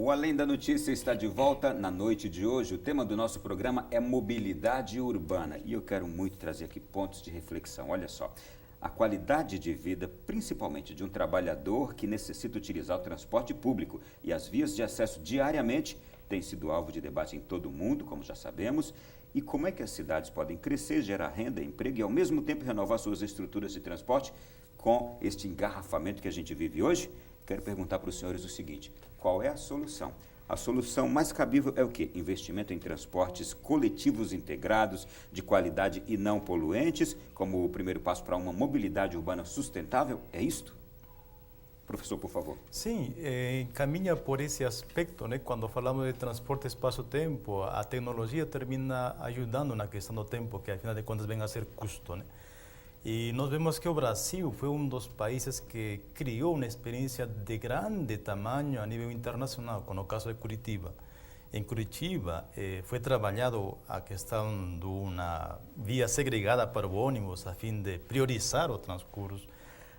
O Além da Notícia está de volta na noite de hoje. O tema do nosso programa é mobilidade urbana. E eu quero muito trazer aqui pontos de reflexão. Olha só, a qualidade de vida, principalmente de um trabalhador que necessita utilizar o transporte público e as vias de acesso diariamente, tem sido alvo de debate em todo o mundo, como já sabemos. E como é que as cidades podem crescer, gerar renda, emprego e, ao mesmo tempo, renovar suas estruturas de transporte com este engarrafamento que a gente vive hoje? Quero perguntar para os senhores o seguinte: qual é a solução? A solução mais cabível é o quê? Investimento em transportes coletivos integrados, de qualidade e não poluentes, como o primeiro passo para uma mobilidade urbana sustentável? É isto? Professor, por favor. Sim, caminha por esse aspecto, né? Quando falamos de transporte espaço-tempo, a tecnologia termina ajudando na questão do tempo, que afinal de contas vem a ser custo, né? E nós vemos que o Brasil foi um dos países que criou uma experiência de grande tamanho a nível internacional, com o caso de Curitiba. Em Curitiba foi trabalhado a questão de uma via segregada para o ônibus, a fim de priorizar o transcurso,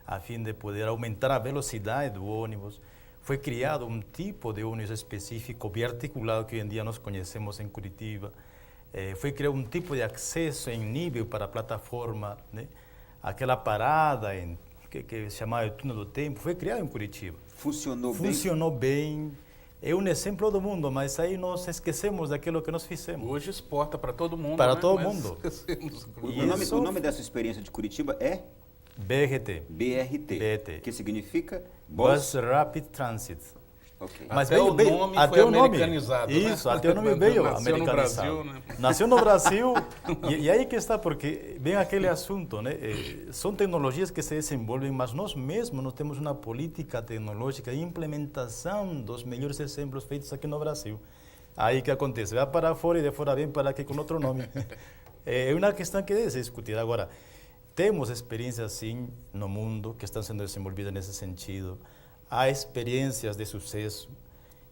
a fim de poder aumentar a velocidade do ônibus. Foi criado um tipo de ônibus específico, biarticulado, que hoje em dia nós conhecemos em Curitiba. Foi criado um tipo de acesso em nível para a plataforma, né? Aquela parada que se chamava de túnel do tempo, foi criado em Curitiba. Funcionou bem? Funcionou bem. É um exemplo do mundo, mas aí nós esquecemos daquilo que nós fizemos. Hoje exporta para todo mundo. Para né? todo Mas mundo. O nome dessa experiência de Curitiba é? BRT. BRT. Que significa? Bus Rapid Transit. Okay. Mas até veio, o nome foi até o nome americanizado. Isso, né? até o nome veio Nasceu americanizado. no Brasil, né? Nasceu no Brasil, e aí que está, porque vem aquele assunto, né? São tecnologias que se desenvolvem, mas nós mesmos não temos uma política tecnológica e implementação dos melhores exemplos feitos aqui no Brasil. Aí que acontece? Vai para fora e de fora vem para aqui com outro nome. É uma questão que deve ser discutida. Agora, temos experiências, sim, no mundo que estão sendo desenvolvidas nesse sentido. Há experiências de sucesso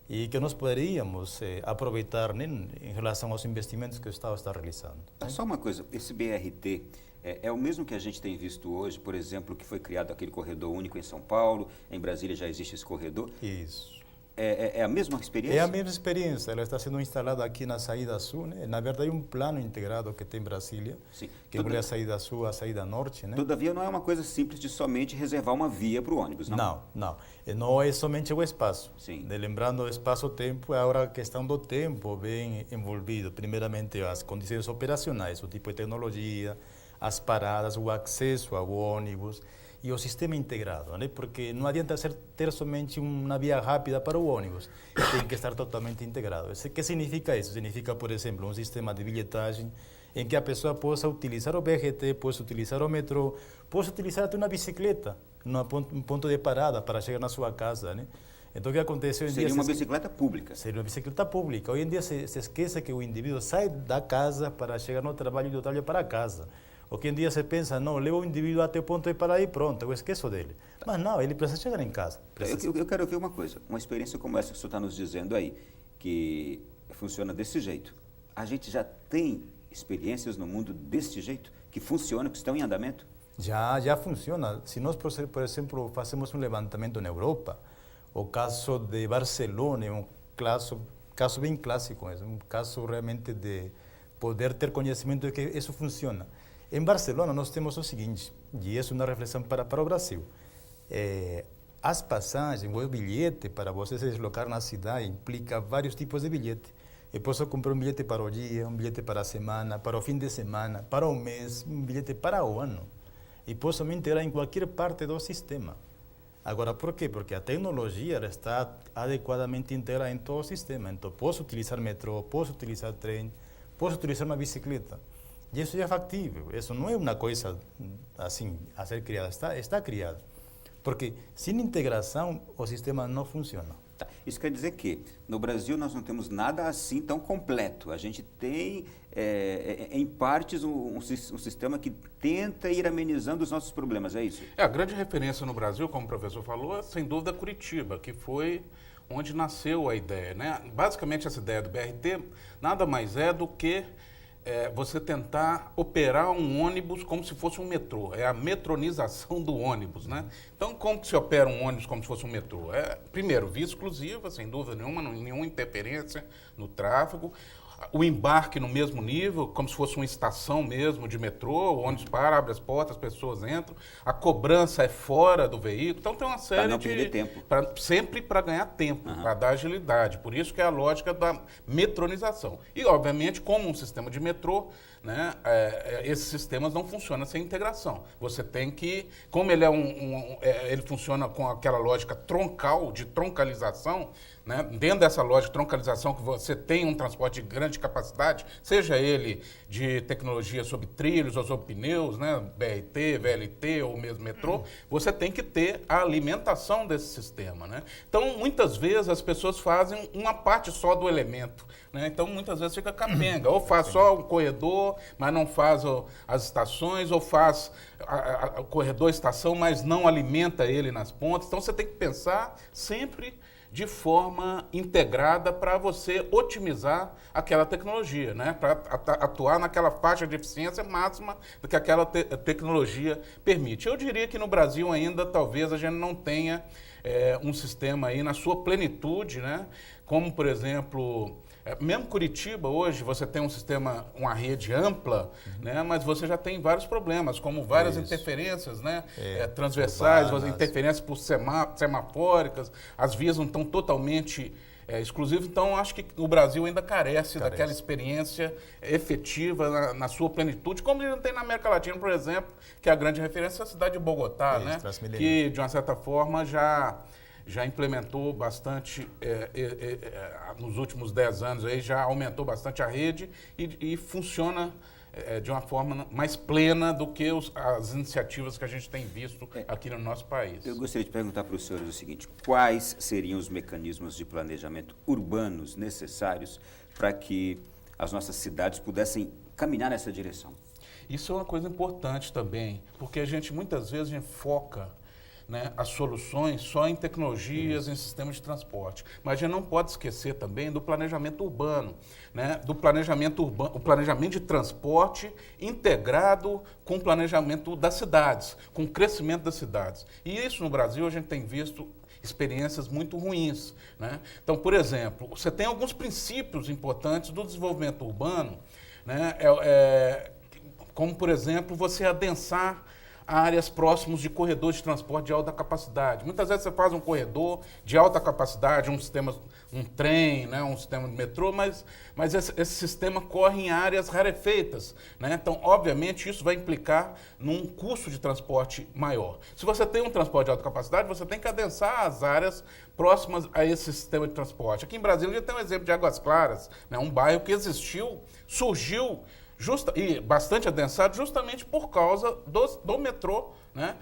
e que nós poderíamos aproveitar, né, em relação aos investimentos que o Estado está realizando. Né? Só uma coisa, esse BRT é o mesmo que a gente tem visto hoje, por exemplo, que foi criado aquele corredor único em São Paulo, em Brasília já existe esse corredor? Isso. É a mesma experiência? É a mesma experiência, ela está sendo instalada aqui na saída sul, né? Na verdade, é um plano integrado que tem em Brasília, Sim. que une a saída sul à saída norte, né? Todavia, não é uma coisa simples de somente reservar uma via para o ônibus, não? Não. Não é somente o espaço. Sim. Lembrando, o espaço-tempo, agora a questão do tempo vem envolvido, primeiramente, as condições operacionais, o tipo de tecnologia, as paradas, o acesso ao ônibus e o sistema integrado, né? Porque não adianta ter somente uma via rápida para o ônibus, tem que estar totalmente integrado. O que significa isso? Significa, por exemplo, um sistema de bilhetagem em que a pessoa possa utilizar o BRT, possa utilizar o metrô, possa utilizar até uma bicicleta, um ponto de parada para chegar na sua casa, né? Então, o que acontece hoje em dia... Seria uma bicicleta pública. Seria uma bicicleta pública. Hoje em dia se esquece que o indivíduo sai da casa para chegar no trabalho e do trabalho para casa. Hoje em dia se pensa, não, leva o indivíduo até o ponto de parada e pronto, eu esqueço dele. Mas não, ele precisa chegar em casa. Eu quero ouvir uma coisa, uma experiência como essa que o senhor está nos dizendo aí, que funciona desse jeito. A gente já tem experiências no mundo desse jeito, que funcionam, que estão em andamento? Já funciona. Se nós, por exemplo, fazemos um levantamento na Europa, o caso de Barcelona é um caso bem clássico, é um caso realmente de poder ter conhecimento de que isso funciona. Em Barcelona nós temos o seguinte, e isso é uma reflexão para o Brasil. As passagens, o bilhete para você se deslocar na cidade implica vários tipos de bilhete. Eu posso comprar um bilhete para o dia, um bilhete para a semana, para o fim de semana, para o mês, um bilhete para o ano. E posso me integrar em qualquer parte do sistema. Agora, por quê? Porque a tecnologia está adequadamente integrada em todo o sistema. Então, posso utilizar metrô, posso utilizar trem, posso utilizar uma bicicleta. E isso é factível. Isso não é uma coisa assim a ser criada. Está criado. Porque sem integração, o sistema não funciona. Tá. Isso quer dizer que no Brasil nós não temos nada assim tão completo. A gente tem, em partes, um sistema que tenta ir amenizando os nossos problemas, é isso? A grande referência no Brasil, como o professor falou, é sem dúvida Curitiba, que foi onde nasceu a ideia, né? Basicamente, essa ideia do BRT nada mais é do que você tentar operar um ônibus como se fosse um metrô. É a metronização do ônibus, né? Então, como que se opera um ônibus como se fosse um metrô? Primeiro, via exclusiva, sem dúvida nenhuma, nenhuma interferência no tráfego. O embarque no mesmo nível, como se fosse uma estação mesmo de metrô, o ônibus para, abre as portas, as pessoas entram. A cobrança é fora do veículo. Então tem uma série para não perder tempo. Sempre para ganhar tempo, para dar agilidade. Por isso que é a lógica da metronização. E, obviamente, como um sistema de metrô, né, esses sistemas não funcionam sem integração. Você tem que, como ele ele funciona com aquela lógica troncal, de troncalização, né, dentro dessa lógica de troncalização que você tem um transporte de grande capacidade, seja ele de tecnologia sobre trilhos ou sobre pneus, né, BRT, VLT ou mesmo metrô, você tem que ter a alimentação desse sistema, né? Então, muitas vezes as pessoas fazem uma parte só do elemento, né? Então, muitas vezes fica capenga, ou faz só o corredor, mas não faz as estações, ou faz o corredor estação, mas não alimenta ele nas pontas. Então, você tem que pensar sempre de forma integrada para você otimizar aquela tecnologia, né? Para atuar naquela faixa de eficiência máxima que aquela tecnologia permite. Eu diria que no Brasil ainda talvez a gente não tenha um sistema aí na sua plenitude, né? Como, por exemplo, mesmo Curitiba hoje você tem um sistema, uma rede ampla, né? Mas você já tem vários problemas, como várias interferências, né? Transversais, interferências por semafóricas, as vias não estão totalmente exclusivas. Então, acho que o Brasil ainda carece daquela experiência efetiva na sua plenitude, como a gente tem na América Latina, por exemplo, que é a grande referência é a cidade de Bogotá, né? Que, de uma certa forma, já implementou bastante, nos últimos 10 anos, aí, já aumentou bastante a rede e funciona de uma forma mais plena do que as iniciativas que a gente tem visto aqui no nosso país. Eu gostaria de perguntar para os senhores o seguinte: quais seriam os mecanismos de planejamento urbanos necessários para que as nossas cidades pudessem caminhar nessa direção? Isso é uma coisa importante também, porque a gente muitas vezes foca, né, as soluções só em tecnologias, em sistemas de transporte. Mas a gente não pode esquecer também do planejamento urbano, né, o planejamento de transporte integrado com o planejamento das cidades, com o crescimento das cidades. E isso no Brasil a gente tem visto experiências muito ruins, né? Então, por exemplo, você tem alguns princípios importantes do desenvolvimento urbano, né, como, por exemplo, você adensar áreas próximas de corredores de transporte de alta capacidade. Muitas vezes você faz um corredor de alta capacidade, um trem, né, um sistema de metrô, mas esse sistema corre em áreas rarefeitas, né? Então, obviamente, isso vai implicar num custo de transporte maior. Se você tem um transporte de alta capacidade, você tem que adensar as áreas próximas a esse sistema de transporte. Aqui em Brasília, a gente tem um exemplo de Águas Claras, né, um bairro que surgiu e bastante adensado justamente por causa do metrô, né?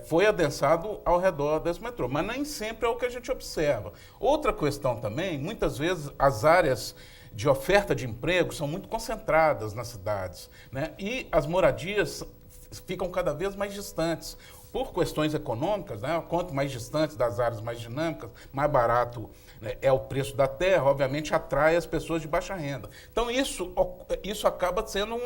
Foi adensado ao redor desse metrô, mas nem sempre é o que a gente observa. Outra questão também, muitas vezes as áreas de oferta de emprego são muito concentradas nas cidades, né? E as moradias ficam cada vez mais distantes. Por questões econômicas, né? Quanto mais distantes das áreas mais dinâmicas, mais barato, né, é o preço da terra, obviamente atrai as pessoas de baixa renda. Então isso acaba sendo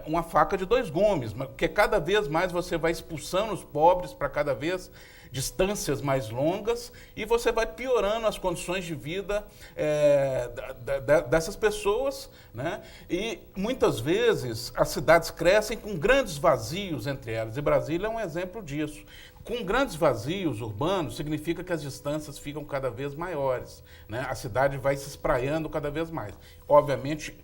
uma faca de dois gumes, porque cada vez mais você vai expulsando os pobres para cada vez distâncias mais longas e você vai piorando as condições de vida dessas pessoas, né? E muitas vezes as cidades crescem com grandes vazios entre elas, e Brasília é um exemplo disso. Com grandes vazios urbanos, significa que as distâncias ficam cada vez maiores, né? A cidade vai se espraiando cada vez mais. Obviamente,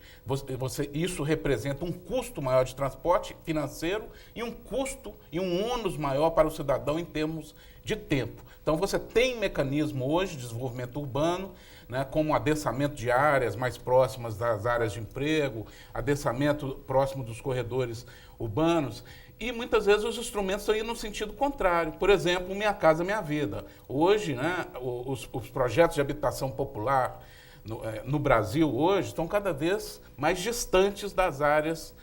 isso representa um custo maior de transporte financeiro e um custo e um ônus maior para o cidadão em termos de tempo. Então, você tem mecanismo hoje de desenvolvimento urbano, né, como adensamento de áreas mais próximas das áreas de emprego, adensamento próximo dos corredores urbanos, e muitas vezes os instrumentos estão indo no sentido contrário. Por exemplo, Minha Casa Minha Vida. Hoje, né, os projetos de habitação popular no Brasil hoje estão cada vez mais distantes das áreas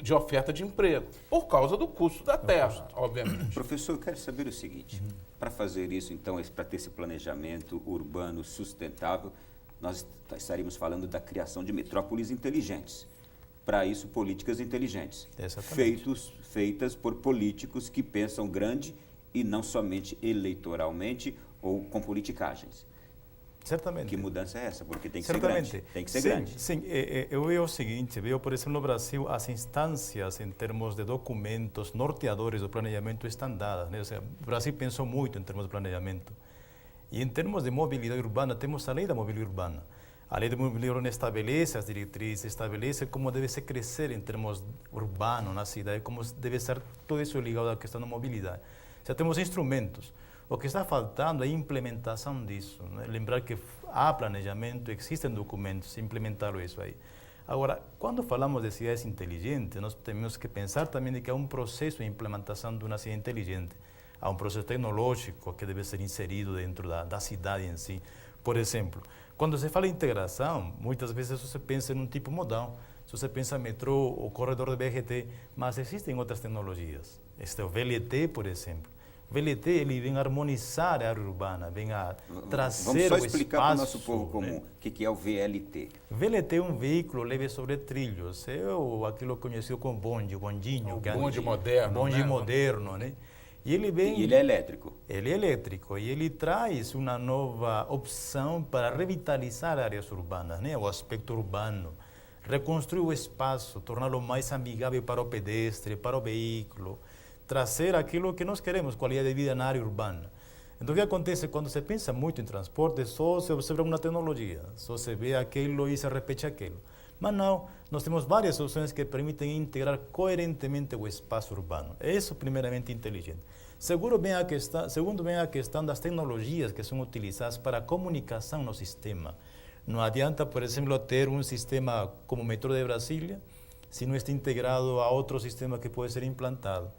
de oferta de emprego, por causa do custo da terra, obviamente. Professor, eu quero saber o seguinte, para fazer isso, então, para ter esse planejamento urbano sustentável, nós estaríamos falando da criação de metrópoles inteligentes. Para isso, políticas inteligentes, feitas por políticos que pensam grande e não somente eleitoralmente ou com politicagens. Certamente. Que mudança é essa? Porque tem que ser grande. Tem que ser grande. Sim, eu vejo o seguinte, por exemplo, no Brasil, as instâncias em termos de documentos norteadores do planejamento estão dadas, né? Ou seja, o Brasil pensou muito em termos de planejamento. E em termos de mobilidade urbana, temos a lei da mobilidade urbana. A lei da mobilidade urbana estabelece as diretrizes, estabelece como deve se crescer em termos urbanos na cidade, como deve ser tudo isso ligado à questão da mobilidade. Já temos instrumentos. O que está faltando é a implementação disso, né? Lembrar que há planejamento, existem documentos, implementar isso aí. Agora, quando falamos de cidades inteligentes, nós temos que pensar também de que há um processo de implementação de uma cidade inteligente. Há um processo tecnológico que deve ser inserido dentro da cidade em si. Por exemplo, quando se fala em integração, muitas vezes você pensa em um tipo modal. Se você pensa em metrô ou corredor de BRT, mas existem outras tecnologias. Este é o VLT, por exemplo. O VLT ele vem harmonizar a área urbana, vem a trazer o espaço. Vamos só explicar para o nosso povo comum o que é o VLT. VLT é um veículo leve sobre trilhos, é aquilo conhecido como bonde, o bondinho. O bonde moderno. Bonde moderno, né? E ele é elétrico. Ele é elétrico e ele traz uma nova opção para revitalizar áreas urbanas, né? O aspecto urbano. Reconstruir o espaço, torná-lo mais amigável para o pedestre, para o veículo. Trazer aquilo que nós queremos, qualidade de vida na área urbana. Então, o que acontece quando se pensa muito em transporte, só se observa uma tecnologia, só se vê aquilo e se repete aquilo. Mas não, nós temos várias soluções que permitem integrar coerentemente o espaço urbano. Isso, primeiramente, inteligente. Segundo, vem a questão das tecnologias que são utilizadas para a comunicação no sistema. Não adianta, por exemplo, ter um sistema como o metrô de Brasília, se não está integrado a outro sistema que pode ser implantado.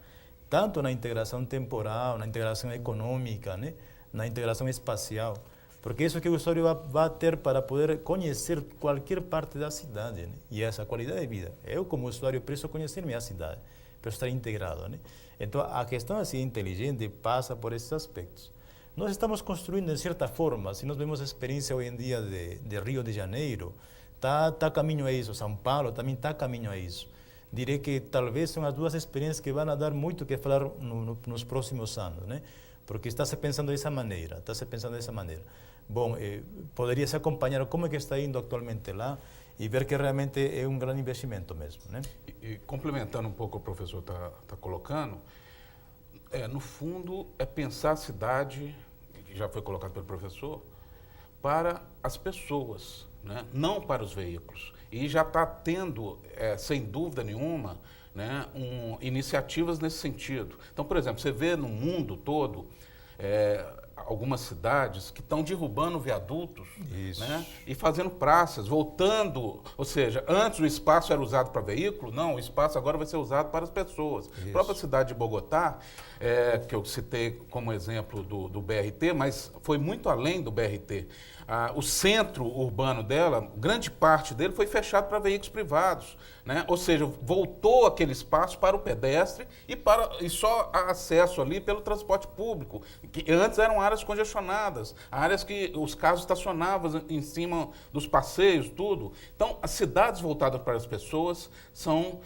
Tanto na integração temporal, na integração econômica, né? Na integração espacial. Porque isso que o usuário vai ter para poder conhecer qualquer parte da cidade, né? E essa qualidade de vida. Eu, como usuário, preciso conhecer minha cidade, para estar integrado, né? Então, a questão assim, inteligente passa por esses aspectos. Nós estamos construindo, de certa forma, se nós vemos a experiência hoje em dia de Rio de Janeiro, está a caminho a isso. São Paulo também está a caminho a isso. Direi que talvez são as duas experiências que vão dar muito que falar nos próximos anos, né? Porque está se pensando dessa maneira, Bom, poderia se acompanhar como é que está indo atualmente lá e ver que realmente é um grande investimento mesmo, né? E complementando um pouco o que o professor está colocando, no fundo é pensar a cidade, que já foi colocado pelo professor, para as pessoas, né? Não para os veículos. E já está tendo, sem dúvida nenhuma, né, iniciativas nesse sentido. Então, por exemplo, você vê no mundo todo algumas cidades que estão derrubando viadutos, né, e fazendo praças, voltando, ou seja, antes o espaço era usado para veículo, não, o espaço agora vai ser usado para as pessoas. A própria cidade de Bogotá, que eu citei como exemplo do BRT, mas foi muito além do BRT. O centro urbano dela, grande parte dele foi fechado para veículos privados, né? Ou seja, voltou aquele espaço para o pedestre e só acesso ali pelo transporte público, que antes eram áreas congestionadas, áreas que os carros estacionavam em cima dos passeios, tudo. Então, as cidades voltadas para as pessoas são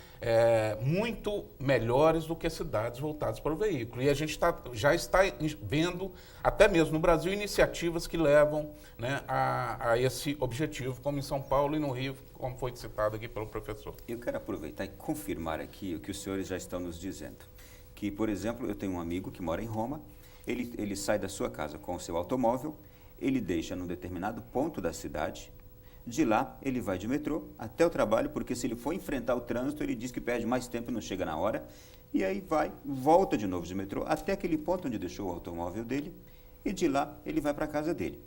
muito melhores do que cidades voltadas para o veículo. E a gente já está vendo, até mesmo no Brasil, iniciativas que levam, né, a esse objetivo, como em São Paulo e no Rio, como foi citado aqui pelo professor. Eu quero aproveitar e confirmar aqui o que os senhores já estão nos dizendo. Que, por exemplo, eu tenho um amigo que mora em Roma, ele sai da sua casa com o seu automóvel, ele deixa num determinado ponto da cidade, de lá ele vai de metrô até o trabalho, porque se ele for enfrentar o trânsito, ele diz que perde mais tempo e não chega na hora, e aí volta de novo de metrô até aquele ponto onde deixou o automóvel dele, e de lá ele vai para a casa dele.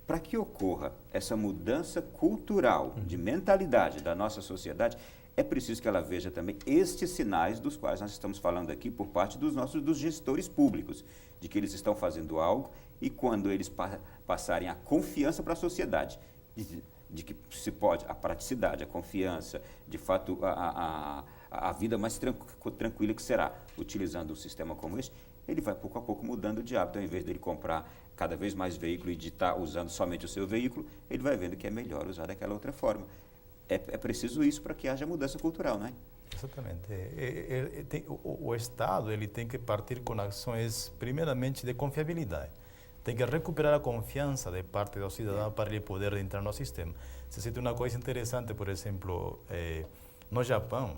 Para que ocorra essa mudança cultural, de mentalidade da nossa sociedade, é preciso que ela veja também estes sinais dos quais nós estamos falando aqui por parte dos gestores públicos, de que eles estão fazendo algo e quando eles passarem a confiança para a sociedade, de que se pode, a praticidade, a confiança, de fato a vida mais tranquila que será, utilizando um sistema como este, ele vai pouco a pouco mudando de hábito. Ao invés dele comprar cada vez mais veículo e de estar usando somente o seu veículo, ele vai vendo que é melhor usar daquela outra forma. É preciso isso para que haja mudança cultural, não é? Exatamente. O Estado ele tem que partir com ações, primeiramente, de confiabilidade. Tem que recuperar a confiança de parte do cidadão para ele poder entrar no sistema. Se você tem uma coisa interessante, por exemplo, no Japão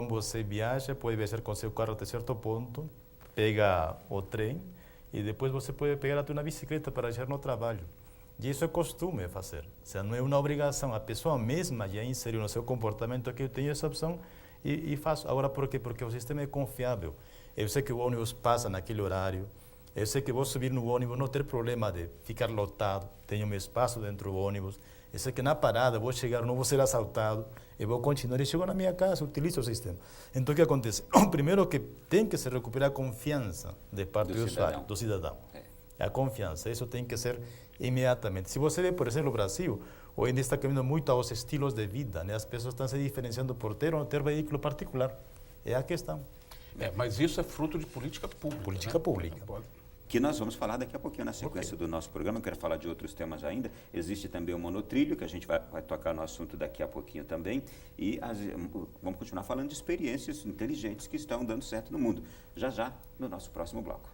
você viaja, pode viajar com seu carro até certo ponto, pega o trem e depois você pode pegar até uma bicicleta para ir no trabalho. E isso é costume fazer, ou seja, não é uma obrigação. A pessoa mesma já inseriu no seu comportamento que eu tenho essa opção e faço. Agora, por quê? Porque o sistema é confiável. Eu sei que o ônibus passa naquele horário, eu sei que vou subir no ônibus, não ter problema de ficar lotado, tenho meu espaço dentro do ônibus, eu sei que na parada vou chegar, não vou ser assaltado, eu vou continuar e chego na minha casa, utilizo o sistema. Então, o que acontece? Primeiro que tem que se recuperar a confiança de parte do usuário, do cidadão. A confiança, isso tem que ser imediatamente. Se você vê, por exemplo, o Brasil, hoje ainda está caminhando muito aos estilos de vida, né? As pessoas estão se diferenciando por ter ou não ter veículo particular. É a questão. Mas isso é fruto de política pública. Política pública. Que nós vamos falar daqui a pouquinho na sequência do nosso programa. Eu quero falar de outros temas ainda. Existe também o monotrilho, que a gente vai tocar no assunto daqui a pouquinho também. E vamos continuar falando de experiências inteligentes que estão dando certo no mundo. Já no nosso próximo bloco.